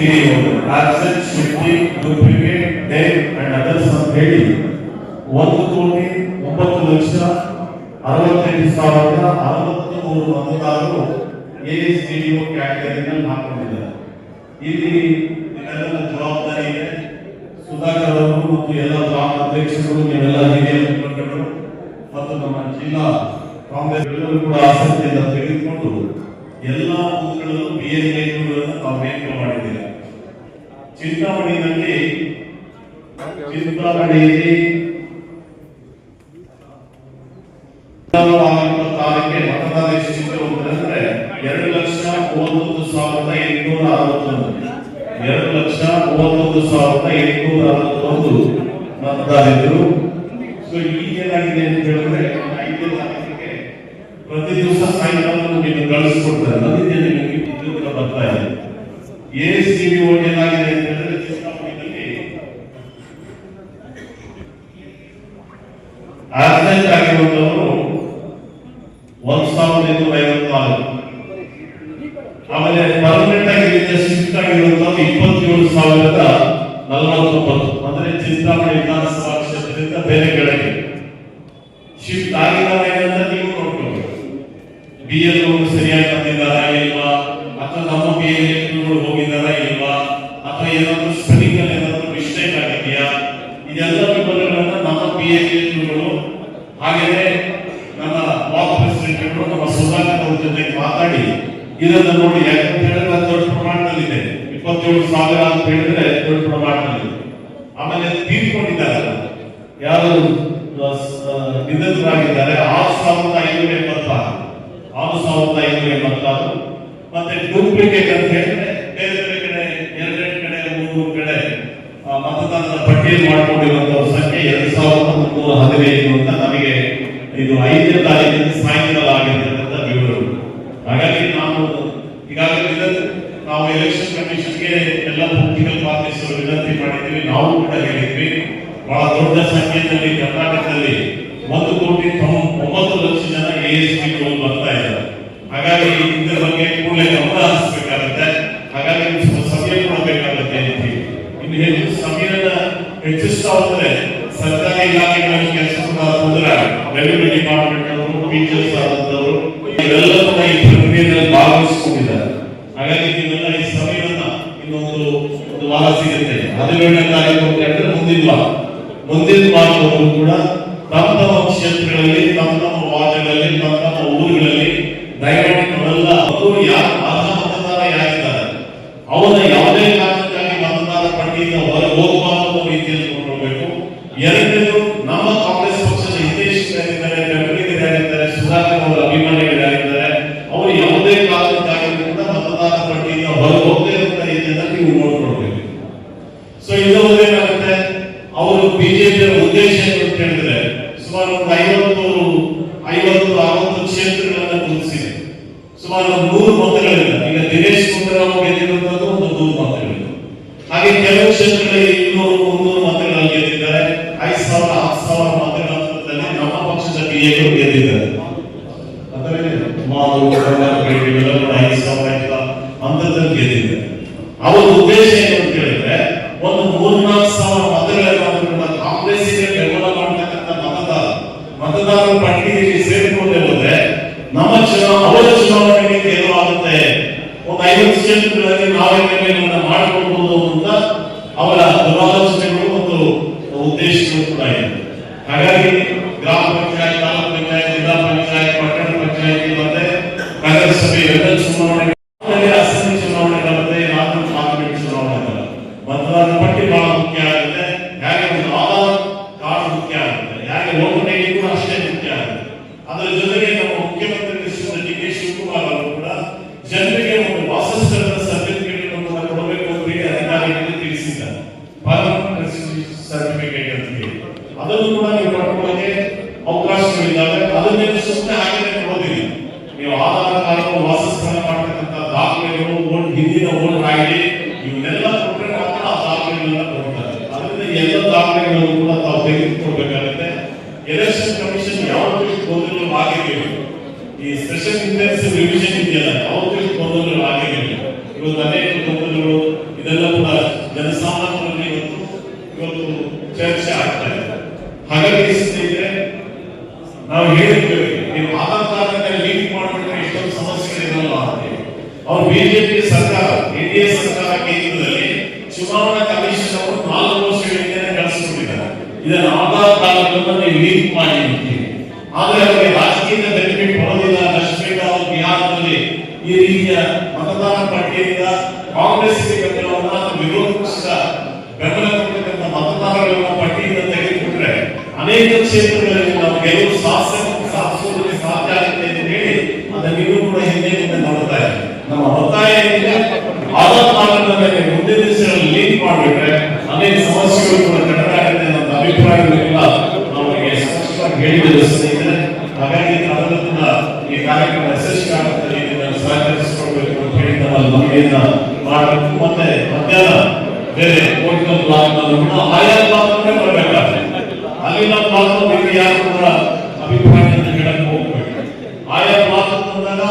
absent, shifting, duplicate, dead and others ಅಂತ ಹೇಳಿ 1,09,60,68,063 ಮತದಾರರು ASDDO ಕ್ಯಾಟಗರಿನಲ್ಲಿ ಹಾಕೊಂಡಿದ್ದಾರೆ. ಇಲ್ಲಿ ನಿಮ್ಮೆಲ್ಲರ ಜವಾಬ್ದಾರಿ ಇದೆ. ಸುಧಾಕರ್ ಅವರು ಮತ್ತು ಎಲ್ಲ ಬ್ಲಾಕ್ ಅಧ್ಯಕ್ಷರು, ನೀವೆಲ್ಲ ಹಿರಿಯ ಮುಖಂಡರು ಮತ್ತು ನಮ್ಮ ಜಿಲ್ಲಾ ಕಾಂಗ್ರೆಸ್ ಎಲ್ಲರೂ ಕೂಡ ಆಸಕ್ತಿಯಿಂದ ತೆಗೆದುಕೊಂಡು ಎಲ್ಲ ಬೂತ್ಗಳಲ್ಲೂ BLA ನಾವು ನೇಮಕ ಮಾಡಿದ್ದೇವೆ. ಚಿಂತಾಮಣಿಯಲ್ಲಿ ತಾರೀಕಿಗೆ ಮತದಾನ ಎಷ್ಟಿದ್ರು ಅಂತಂದ್ರೆ 2,31,861 2,31,861 ಮತದಾರರು. ಸೊ ಈಗೇನಾಗಿದೆ ಅಂತ ಹೇಳಿದ್ರೆ 5ನೇ ತಾರೀಕಿಗೆ ಪ್ರತಿ ದಿವಸ ಸಾಯಂಕಾಲ ನೀವು ಕಳಿಸ್ಕೊಡ್ತಾರೆ. ನದಿಗೆ ನಿಮಗೆ ವಿದ್ಯುತ್ ಬರ್ತಾ ಇದೆ. ASDDO ಏನಾಗಿದೆ ಅಂತ ಹೇಳಿದ್ರೆ ಚಿಂತಾಮಣಿಯಲ್ಲಿ ಆಬ್ಸೆಂಟ್ ಆಗಿರುವಂತವರು 1,554. ಆಮೇಲೆ ಪರ್ಮನೆಂಟ್ ಆಗಿ ಶಿಫ್ಟ್ ಆಗಿರುವಂತವರು 27,049. ಅಂದ್ರೆ ಚಿಂತಾಮಣಿ ವಿಧಾನಸಭಾ ಕ್ಷೇತ್ರದಿಂದ ಬೇರೆ ಕಡೆಗೆ ಶಿಫ್ಟ್ ಆಗಿದ್ದಾರೆ ಅಂತ ನೀವು ನೋಡ್ಕೋಬೇಕು. BLO ಸರಿಯಾಗಿ ಬಂದಿದ್ದಾರಾ ಇಲ್ವಾ, ಅಥವಾ ನಮ್ಮ BLO ಹೋಗಿದ್ದಾರಾ ಇಲ್ವಾ, ಅಥವಾ ಏನಾದ್ರು ಸ್ಪೆಲ್ಲಿಂಗ್ ಅಲ್ಲಿ ಏನಾದ್ರು ಮಿಸ್ಟೇಕ್ ಆಗಿದೆಯಾ, ಇದೆಲ್ಲ ವಿವರಗಳನ್ನ ನಮ್ಮ BLO ಹಾಗೆಯೇ ನಮ್ಮ ಬ್ಲಾಕ್ ಪ್ರೆಸಿಡೆಂಟ್ ನಮ್ಮ ಸುಧಾಕರ್ ಅವ್ರ ಜೊತೆ ಮಾತಾಡಿ ಇದನ್ನ ನೋಡಿ. ಯಾಕಂತ ಹೇಳಿದ್ರೆ ದೊಡ್ಡ ಪ್ರಮಾಣದಲ್ಲಿದೆ, 27,000 ಅಂತ ಹೇಳಿದ್ರೆ ದೊಡ್ಡ ಪ್ರಮಾಣದಲ್ಲಿ. ಆಮೇಲೆ ತೀರ್ಕೊಂಡಿದ್ದಾರೆ ಯಾರು ನಿಧನರಾಗಿದ್ದಾರೆ 6,586. ಮತ್ತೆ ಡೂಪ್ಲಿಕೇಟ್ ಅಂತ ಹೇಳಿದ್ರೆ ಬೇರೆ ಬೇರೆ ಕಡೆ 2 ಕಡೆ 3 ಕಡೆ ಮತದಾರರ ಪಟ್ಟಿಯಲ್ಲಿ ಮಾಡಿಕೊಂಡಿರುವಂತಹ ಸಂಖ್ಯೆ 2,315 ಅಂತ ನಮಗೆ ಇದು 5ನೇ ತಾರೀಕಿನ ಸಾಯಂಕಾಲ ಆಗಿರ್ತಕ್ಕಂಥ ವಿವರ. ಹಾಗಾಗಿ ಈಗಾಗಲೇ ನಾವು ಎಲೆಕ್ಷನ್ ಕಮಿಷನ್ಗೆ ಎಲ್ಲ ಪೊಲಿಟಿಕಲ್ ಪಾರ್ಟೀಸ್ ವಿನಂತಿ ಮಾಡಿದ್ವಿ. ನಾವು ಕೂಡ ಹೇಳಿದ್ವಿ, ಬಹಳ ದೊಡ್ಡ ಸಂಖ್ಯೆಯಲ್ಲಿ ಕರ್ನಾಟಕದಲ್ಲಿ 1,90,00,000 ಜನ ASDDO ಬರ್ತಾ ಇದ್ದಾರೆ. ಹಾಗಾಗಿ ಇದರ ಬಗ್ಗೆ ಕೂಡಲೇ ಗಮನ ಹರಿಸಬೇಕಾಗುತ್ತೆ. ಹಾಗಾಗಿ ಸಮಯ ಕೊಡಬೇಕಾಗುತ್ತೆ. ಇನ್ನು ಹೆಚ್ಚು ಸಮಯನ ಹೆಚ್ಚಿಸ್ತಾ ಹೋದರೆ ಸರ್ಕಾರಿ ಇಲಾಖೆಗಳಲ್ಲಿ ಕೆಲಸ ಹೋದ್ರೆ ರೆವಿನ್ಯೂ ಡಿಪಾರ್ಟ್ಮೆಂಟ್ ಅವರು, ಟೀಚರ್ಸ್ ಆದಂತವರು ಇವೆಲ್ಲ ಕೂಡ ಈ ಪ್ರಕ್ರಿಯೆಯಲ್ಲಿ ಭಾಗವಹಿಸಿಕೊಂಡಿದ್ದಾರೆ. ಹಾಗಾಗಿ ನೀವೆಲ್ಲ ಈ ಸಮಯವನ್ನ ಇನ್ನೊಂದು ವಾರ ಸಿಗುತ್ತೆ. 17ನೇ ತಾರೀಕು ಅಂತ ಹೇಳಿದ್ರೆ ಮುಂದಿನ ವಾರದವರೆಗೂ ಕೂಡ ತಮ್ಮ ಕ್ಷೇತ್ರಗಳಲ್ಲಿ, ತಮ್ಮ ವಾರ್ಡ್ಗಳಲ್ಲಿ, ತಮ್ಮ ಊರುಗಳಲ್ಲಿ ದಯವಿಟ್ಟು ನಾವೆಲ್ಲ ಅವರು ಯಾರು ಮತದಾರ ಯಾರಿದ್ದಾರೆ ಅವರ ಯಾವುದೇ ಕಾರಣಕ್ಕಾಗಿ ಮತದಾರ ಪಟ್ಟಿಯಿಂದ ಹೊರಗೆ ಹೋಗಬಾರದು ರೀತಿಯಲ್ಲಿ ನೋಡಬೇಕು. ಎರಡನೇದು, ನಮ್ಮ ಕಾಂಗ್ರೆಸ್ ಪಕ್ಷದ ಹಿತೈಷಿಗಳಿದ್ದಾರೆ, ಬೆಂಬಲಿಗರಾಗಿದ್ದಾರೆ, ಸುಧಾಕರ್ ಅವರ ಅಭಿಮಾನಿಗಳಾಗಿದ್ದಾರೆ, ಅವರು ಯಾವುದೇ ಕಾರಣಕ್ಕಾಗಿ ಕೂಡ ಮತದಾರ ಪಟ್ಟಿಯಿಂದ ಹೊರಗೆ ಹೋಗದೇ ಇರುವಂತ ರೀತಿಯಿಂದ ನೀವು ನೋಡ್ಕೊಳ್ಬೇಕು. ಸೊ ಇದರಲ್ಲಿ ಏನಾಗುತ್ತೆ, ಅವರು ಬಿಜೆಪಿಯ ಉದ್ದೇಶ ಅಂತ ಹೇಳಿದ್ರೆ ಸುಮಾರು 50-60 ಕ್ಷೇತ್ರಗಳನ್ನ ಗುರುತಿಸಿದೆ. ಸುಮಾರು 100 ಮತಗಳಿಲ್ಲ. ಈಗ ದಿನೇಶ್ ಗುಂಡೂರಾವ್ ಗೆದ್ದಿರುವಂತದ್ದು 100 ಮತಗಳಿಲ್ಲ. ಹಾಗೆ ಕೆಲವು ಕ್ಷೇತ್ರಗಳಲ್ಲಿ 200-300 ಮತಗಳಲ್ಲಿ ಗೆದ್ದಿದ್ದಾರೆ. 5,000-10,000 ಮತಗಳ ಅಂತರದಲ್ಲಿ ನಮ್ಮ ಪಕ್ಷದ BLO ಗೆದ್ದಿದ್ದಾರೆ. ಅಂತರದಲ್ಲಿ ಗೆದ್ದಿದ್ದಾರೆ. ಅವರ ಉದ್ದೇಶ ಏನು ಅಂತ ಹೇಳಿದ್ರೆ, ಒಂದು 3,000-4,000 ಮತಗಳನ್ನು ಕಾಂಗ್ರೆಸ್ಸಿಗೆ ಬೆಂಬಲ ಮಾಡತಕ್ಕಂಥ ಮತದಾರರ ಪಟ್ಟಿಯಲ್ಲಿ ಸೇರಿಕೊಂಡೇ ಹೋದ್ರೆ ನಮ್ಮ ಅವರ ಚುನಾವಣೆಗೆ ಗೆಲುವಾಗುತ್ತೆ. ಒಂದು 50 ಕ್ಷೇತ್ರಗಳಲ್ಲಿ ನಾವೇ ಮಾಡಿಕೊಳ್ಬಹುದು ಅಂತ ಅವರ ದುರಾಲೋಚನೆಗಳು ಮತ್ತು ಉದ್ದೇಶಗಳು ಕೂಡ ಇದೆ. ಹಾಗಾಗಿ ಗ್ರಾಮ ಪಂಚಾಯತ್, ತಾಲೂಕು ಪಂಚಾಯತ್, ಜಿಲ್ಲಾ ಪಂಚಾಯತ್, ಪಟ್ಟಣ ಪಂಚಾಯತ್ ಮತ್ತೆ ನಗರಸಭೆ ಎಲ್ಲ ಚುನಾವಣೆಗಳಲ್ಲಿ ಅಸೆಂಬ್ಲಿ ಚುನಾವಣೆಗಳಂತೆ, ರಾಜ್ಯ ಪಾರ್ಲಿಮೆಂಟ್ ಚುನಾವಣೆಗಳ ಮತದಾರರ ಪಟ್ಟಿ ಬಹಳ ಮುಖ್ಯ ಆಗುತ್ತೆ. ಹಾಗೆ ಒಂದು ಆಧಾರ್ ಕಾರ್ಡ್ ಮುಖ್ಯ ಆಗುತ್ತೆ. ಹಾಗೆ ವೋಟರ್ ಐಡಿ ಕೂಡ ಅಷ್ಟೇ ಮುಖ್ಯ ಆಗುತ್ತೆ. ಅದರ ಜೊತೆಗೆ ನಮ್ಮ ಮುಖ್ಯಮಂತ್ರಿ DK ಶಿವಕುಮಾರ್ ಅವರು ಕೂಡ ಜನರಿಗೆ ಒಂದು ವಾಸಸ್ಥಳದ ಸರ್ಟಿಫಿಕೇಟ್ ಕೂಡ ಕೊಡಬೇಕು ಅಂತ ಅಧಿಕಾರಿಗಳಿಗೆ ತಿಳಿಸಿದ್ದಾರೆ. ಪರ್ಮನೆಂಟ್ ಸರ್ಟಿಫಿಕೇಟ್ ಅಂತ ಹೇಳಿ ಅದನ್ನು ಕೂಡ ನೀವು ಪಡ್ಕೊಳ್ಳೋಕೆ ಅವಕಾಶಗಳಿದ್ದಾವೆ. ಅದನ್ನೇನು ಸುಮ್ಮನೆ ಹಾಗೆ ಕೊಡೋದಿಲ್ಲ. ನೀವು ಆಧಾರ್ ಕಾರ್ಡ್, ವಾಸಸ್ಥಳ ಮಾಡ್ತಕ್ಕಂಥ ದಾಖಲೆಗಳು, ಹಿಂದಿನ ವೋಟರ್ ಐಡಿ ಇವನ್ನೆಲ್ಲ ಕೊಟ್ಟರೆ ಮಾತ್ರ ಆ ದಾಖಲೆಗಳನ್ನ ಕೊಡ್ತಾರೆ. ಅದರಿಂದ ಎಲ್ಲ ದಾಖಲೆಗಳನ್ನು ಕೂಡ ತಾವು ತೆಗೆದುಕೊಳ್ಬೇಕಾಗುತ್ತೆ. ಎಲೆಕ್ಷನ್ ಕಮಿಷನ್ ಯಾವತ್ತೂ ಗೊಂದಲ ಆಗಿರಲಿಲ್ಲ. ಈ ಸ್ಪೆಷಲ್ ಇಂಟೆನ್ಸಿವ್ ರಿವಿಷನ್ ಇದೆಯಲ್ಲ, ಯಾವತ್ತೂ ಗೊಂದಲ ಆಗಿರಲಿಲ್ಲ. ಇವತ್ತು ಅನೇಕ ಗೊಂದಲಗಳು ಇದೆಲ್ಲ ಕೂಡ ಜನಸಾಮಾನ್ಯರಲ್ಲಿ ಇವತ್ತು ಚರ್ಚೆ ಆಗ್ತಾ ಇದೆ. ಹಾಗಾಗಿ ಸ್ನೇಹಿತರೆ, ನಾವು ಹೇಳಿದ್ದೇವೆ, ನೀವು ಆಧಾರ್ ಕಾರ್ಡ್ ಲೀಕ್ ಮಾಡಿಬಿಟ್ರೆ ಎಷ್ಟೊಂದು ಸಮಸ್ಯೆಗಳಿರಲ್ಲ ಅಂತೇಳಿ. ಅವ್ರು ಬಿಜೆಪಿ ಸರ್ಕಾರ, ಎನ್ಡಿಎ ಸರ್ಕಾರ ಕೇಂದ್ರದಲ್ಲಿ ಚುನಾವಣಾ ಕಮಿಷನ್ ಅವರು 4 ವರ್ಷಗಳಿಂದ ಕಳಿಸಿಕೊಂಡಿದ್ದಾರೆ. ಇದನ್ನು ಆಧಾರ್ ಕಾರ್ಡ್ ನೀವು ಲೀಕ್ ಮಾಡಿ ಅಂತೀವಿ. ಆದ್ರೆ ಅವರಿಗೆ ರಾಜಕೀಯ ಬೆನಿಫಿಟ್ ಬರೋದಿಲ್ಲ. ಕಾಶ್ಮೀರ ಬಿಹಾರದಲ್ಲಿ ಈ ರೀತಿಯ ಮತದಾರ ಪಟ್ಟಿಯಿಂದ ಕಾಂಗ್ರೆಸ್ಗೆ ಬೆಂಬಲವನ್ನ, ವಿರೋಧ ಪಕ್ಷದ ಬೆಂಬಲ ಕೊಟ್ಟಂತ ಮತದಾರಗಳನ್ನ ಪಟ್ಟಿಯಿಂದ ತೆಗೆದುಕೊಂಡ್ರೆ ಅನೇಕ ಕ್ಷೇತ್ರಗಳಲ್ಲಿ ನಾವು ಗೆಲುವು ಸಾಧಿಸುವುದಕ್ಕೆ ಸಾಧ್ಯ ಆಗುತ್ತೆ ಅಂತ ಹೇಳಿ ಅದನ್ನು ಕೂಡ ಹಿಂದೆ ನೋಡ್ತಾ ಇದೆ. ನಮ್ಮ ಒತ್ತಾಯ ಏನಿದೆ, ಆಧಾರ್ ಕಾರ್ಡ್ ಮುಂದಿನ ದಿವಸಗಳಲ್ಲಿ ಲೀಕ್ ಮಾಡಿಬಿಟ್ರೆ ಅನೇಕ ಸಮಸ್ಯೆಗಳು ಕೂಡ ಕಡಿಮೆ ಆಗುತ್ತೆ ಅನ್ನೋ ಅಭಿಪ್ರಾಯಗಳೆಲ್ಲ ನಮಗೆ ಸ್ಪಷ್ಟವಾಗಿ ಹೇಳಿದ್ದೇವೆ ಸ್ನೇಹಿತರೆ. ಹಾಗಾಗಿ ಅದರಿಂದ ಈ ಕಾರ್ಯಕ್ರಮ ಯಶಸ್ವಿ ಆಗುತ್ತದೆ, ಇದನ್ನು ಸಹಕರಿಸಿಕೊಳ್ಬೇಕು ಅಂತ ಹೇಳಿ ನಮ್ಮಲ್ಲಿ ಮನವಿಯನ್ನ ಮಾಡಬೇಕು. ಮತ್ತೆ ಮಧ್ಯಾಹ್ನ ಬೇರೆ ಕೋಟಿನ ಬ್ಲಾಕ್ ಆಯಾ ಬ್ಲಾಕ್ ಬರಬೇಕಾದ್ರೆ ಅಲ್ಲಿನ ಬ್ಲಾಕ್ ಬಗ್ಗೆ ಯಾರು ಕೂಡ ಅಭಿಪ್ರಾಯವನ್ನು ಹೇಳಕ್ಕೆ ಹೋಗ್ಬೇಕು. ಆಯಾ ಬ್ಲಾಕ್ ಬಂದಾಗ